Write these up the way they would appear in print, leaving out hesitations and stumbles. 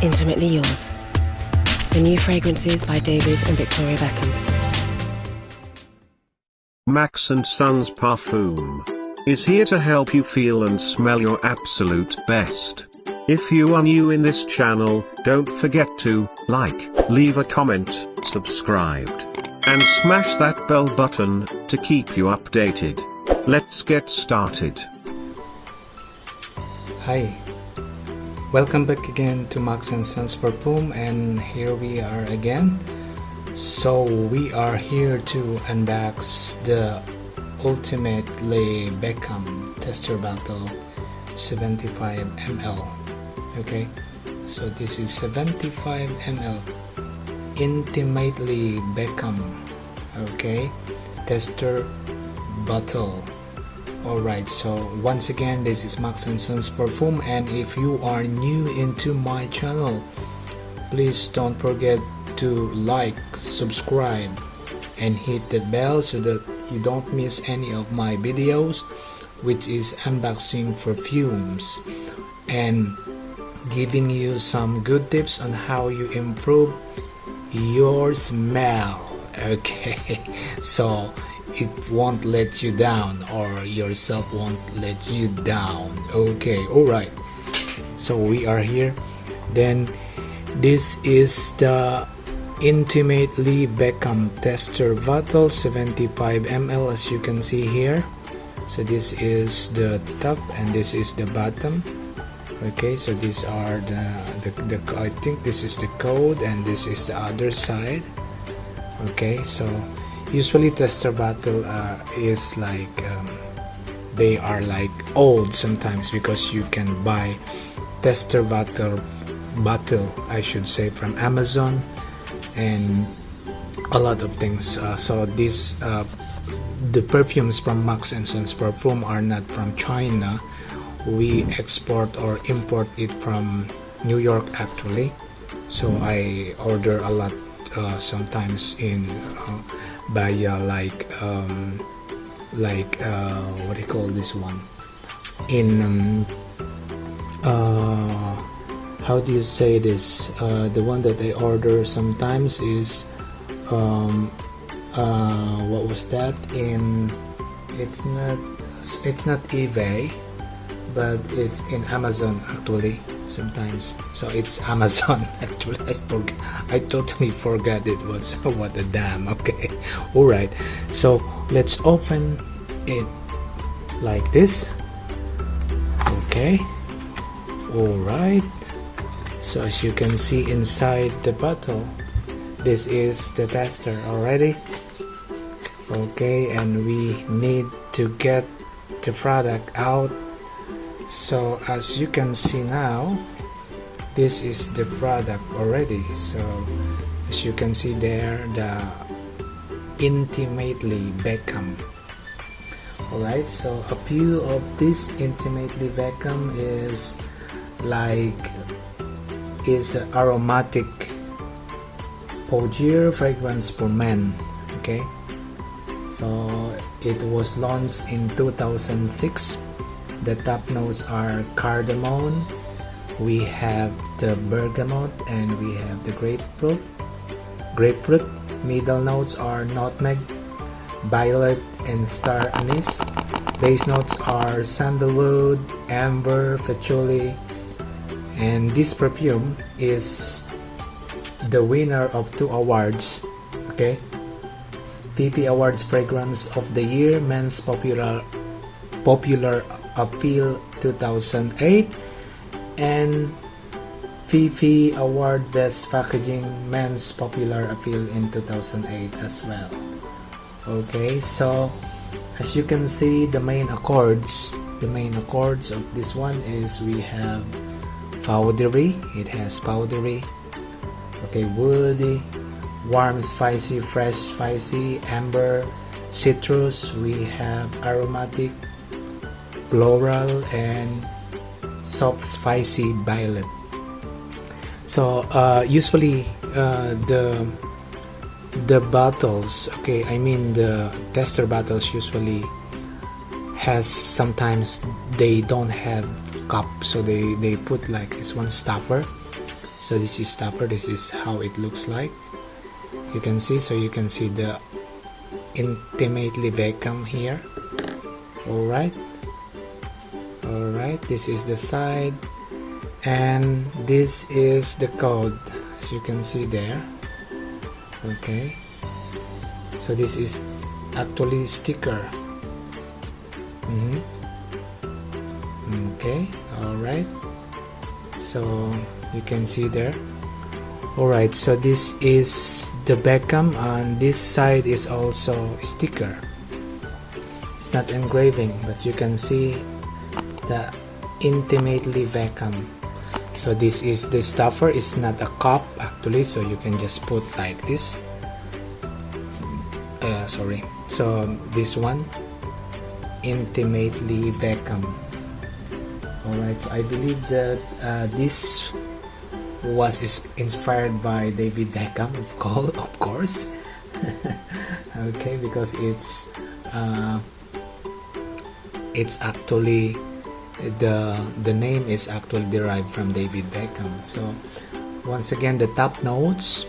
Intimately Yours. The new fragrances by David and Victoria Beckham. Max & Sons Parfum is here to help you feel and smell your absolute best. If you are new in this channel, don't forget to like, leave a comment, subscribed, and smash that bell button to keep you updated. Let's get started. Hi, welcome back again to Max & Sons Parfum, and here we are again. So we are here to unbox the ultimately Beckham tester bottle 75 ml. Okay, so this is 75 ml intimately Beckham, okay, tester bottle. Alright, so once again, this is Max & Sons Parfum, and if you are new into my channel, please don't forget to like, subscribe, and hit that bell so that you don't miss any of my videos, which is unboxing perfumes and giving you some good tips on how you improve your smell. Okay, so it won't let you down, or yourself won't let you down. Okay, alright, so we are here. Then this is the intimately Beckham tester bottle 75 ml, as you can see here. So this is the top and this is the bottom. Okay, so these are the I think this is the code and this is the other side. Okay, so usually tester bottle is like they are like old sometimes, because you can buy tester bottle I should say from Amazon and a lot of things. So this the perfumes from Max & Sons Parfum are not from China. We export or import it from New York actually. So I order a lot sometimes in by what do you call this one, in how do you say this, the one that I order sometimes is what was that, in it's not eBay, but it's in Amazon actually sometimes. So it's Amazon actually. I totally forgot it was. What a damn. Okay, alright, so let's open it like this. Okay, alright, so as you can see inside the bottle, this is the tester already. Okay, and we need to get the product out. So as you can see now, this is the product already. So as you can see there, the intimately Beckham. Alright, so a few of this intimately Beckham is aromatic Pogier fragrance for men. Okay, so it was launched in 2006. The top notes are cardamom, we have the bergamot, and we have the grapefruit. Middle notes are nutmeg, violet, and star anise. Base notes are sandalwood, amber, patchouli. And this perfume is the winner of 2 awards. Okay, FiFi Awards Fragrance of the Year, Men's Popular Appeal 2008, and FiFi Award Best Packaging Men's Popular Appeal in 2008 as well. Okay, so as you can see, the main accords of this one is we have powdery. It has powdery. Okay, woody, warm, spicy, fresh, spicy, amber, citrus. We have aromatic, floral, and soft, spicy, violet. So usually the bottles, okay, I mean the tester bottles usually has, sometimes they don't have cup, so they put like this one stopper. So this is dapper. This is how it looks like. You can see, so you can see the intimately Beckham here. Alright, this is the side, and this is the code, as you can see there. Okay, so this is actually sticker. Okay, alright, so you can see there. Alright, so this is the Beckham, and this side is also sticker. It's not engraving, but you can see the intimately Beckham. So this is the stuffer. It's not a cup actually, so you can just put like this. Sorry, so this one, intimately Beckham. Alright, so I believe that this was inspired by David Beckham, of course. Okay, because it's actually the name is actually derived from David Beckham. So once again, the top notes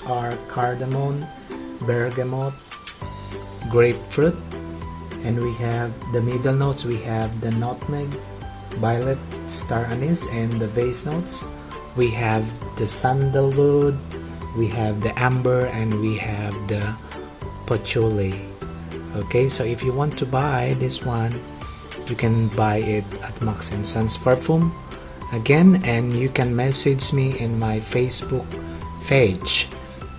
are cardamom, bergamot, grapefruit, and we have the middle notes. We have the nutmeg, violet, star anise, and the base notes we have the sandalwood, we have the amber, and we have the patchouli. Okay, so if you want to buy this one, you can buy it at Max & Sons Parfum again, and you can message me in my Facebook page.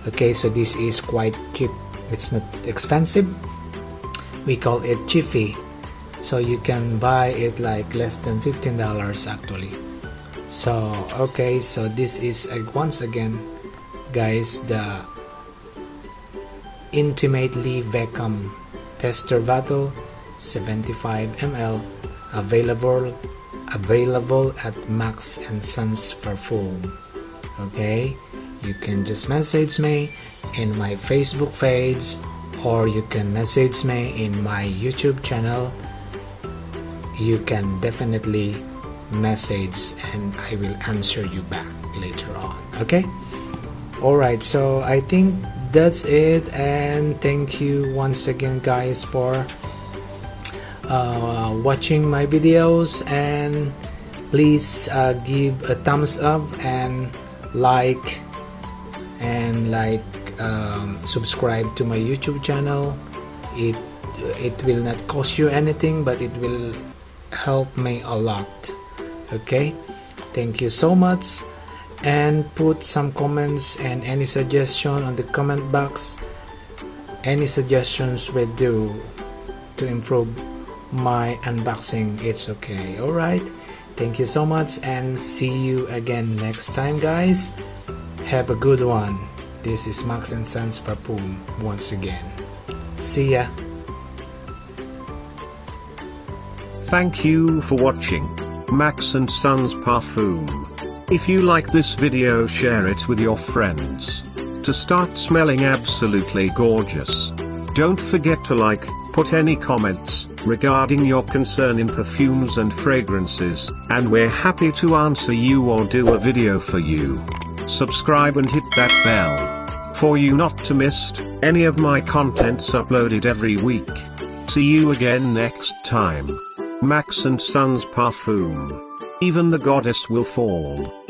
Okay, so this is quite cheap. It's not expensive. We call it Jiffy. So you can buy it like less than $15 actually. So okay, so this is once again, guys, the intimately Beckham tester bottle, 75 ml, available at Max & Sons Parfum. Okay, you can just message me in my Facebook page, or you can message me in my YouTube channel. You can definitely message and I will answer you back later on. Okay, alright, so I think that's it, and thank you once again, guys, for watching my videos, and please give a thumbs up and subscribe to my YouTube channel. It will not cost you anything, but it will help me a lot. Okay, thank you so much, and put some comments and any suggestion on the comment box. Any suggestions will do to improve my unboxing. It's okay. Alright, thank you so much, and see you again next time, guys. Have a good one. This is Max & Sons Parfum once again. See ya. Thank you for watching Max & Sons Parfum. If you like this video, share it with your friends to start smelling absolutely gorgeous. Don't forget to like, put any comments regarding your concern in perfumes and fragrances, and we're happy to answer you or do a video for you. Subscribe and hit that bell for you not to miss any of my contents uploaded every week. See you again next time. Max & Sons Parfum. Even the goddess will fall.